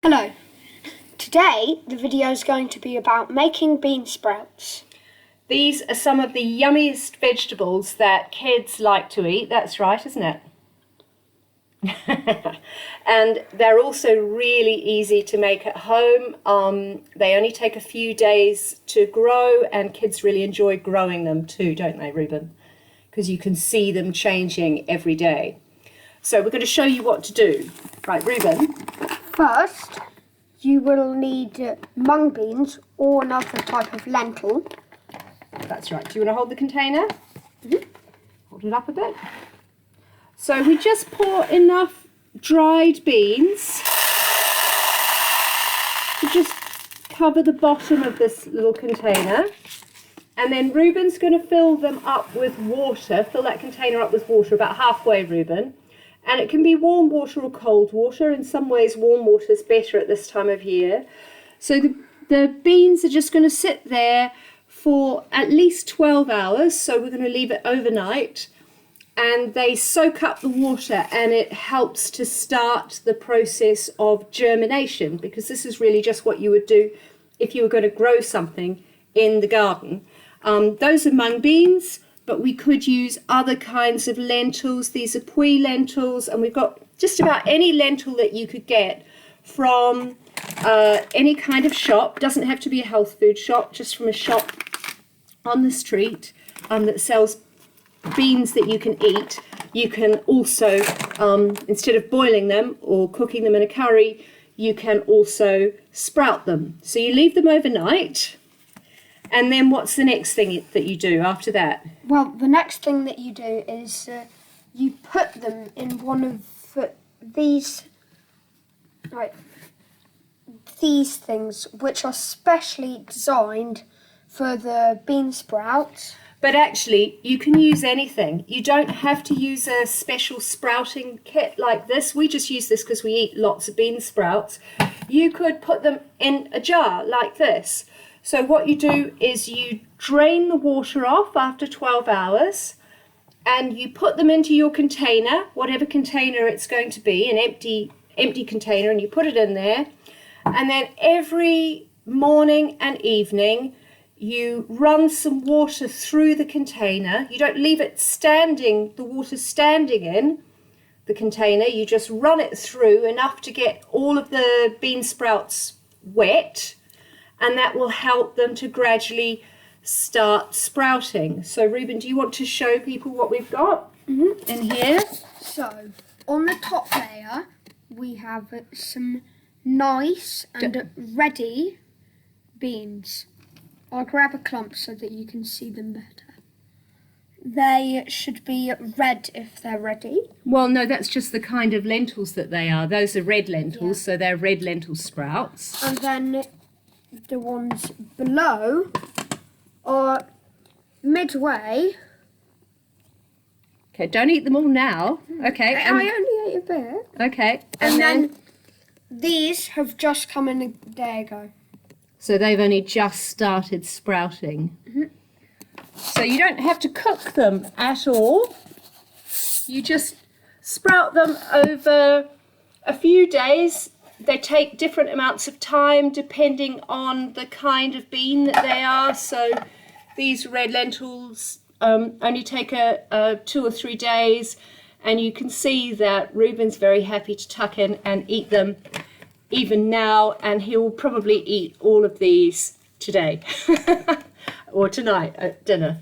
Hello. Today the video is going to be about making bean sprouts. These are some of the yummiest vegetables that kids like to eat. That's right, isn't it? And they're also really easy to make at home. They only take a few days to grow, and kids really enjoy growing them too, don't they, Reuben? Because you can see them changing every day. So we're going to show you what to do. Right, Reuben? First, you will need mung beans or another type of lentil. That's right. Do you want to hold the container? Mm-hmm. Hold it up a bit. So we just pour enough dried beans to just cover the bottom of this little container. And then Reuben's going to fill them up with water. Fill that container up with water, about halfway, Reuben. And it can be warm water or cold water. In some ways, warm water is better at this time of year. So the beans are just going to sit there for at least 12 hours. So we're going to leave it overnight. And they soak up the water, and it helps to start the process of germination, because this is really just what you would do if you were going to grow something in the garden. Those are mung beans, but we could use other kinds of lentils. These are pui lentils, and we've got just about any lentil that you could get from any kind of shop. Doesn't have to be a health food shop, just from a shop on the street that sells beans that you can eat. You can also, instead of boiling them or cooking them in a curry, you can also sprout them. So you leave them overnight. And then what's the next thing that you do after that? Well, the next thing that you do is you put them in one of these things, which are specially designed for the bean sprouts. But actually, you can use anything. You don't have to use a special sprouting kit like this. We just use this because we eat lots of bean sprouts. You could put them in a jar like this. So what you do is you drain the water off after 12 hours, and you put them into your container, whatever container it's going to be, an empty container, and you put it in there. And then every morning and evening, you run some water through the container. You don't leave it standing, the water standing in the container. You just run it through enough to get all of the bean sprouts wet, and that will help them to gradually start sprouting. So Reuben, do you want to show people what we've got in here? So, on the top layer, we have some nice and ready beans. I'll grab a clump so that you can see them better. They should be red if they're ready. Well, no, that's just the kind of lentils that they are. Those are red lentils, so they're red lentil sprouts. And then the ones below are midway. Okay, don't eat them all now. Okay. I only ate a bit. Okay. And then these have just come in a day ago. So they've only just started sprouting. Mm-hmm. So you don't have to cook them at all. You just sprout them over a few days. They take different amounts of time depending on the kind of bean that they are. So these red lentils only take 2 or 3 days. And you can see that Reuben's very happy to tuck in and eat them even now, and he will probably eat all of these today or tonight at dinner.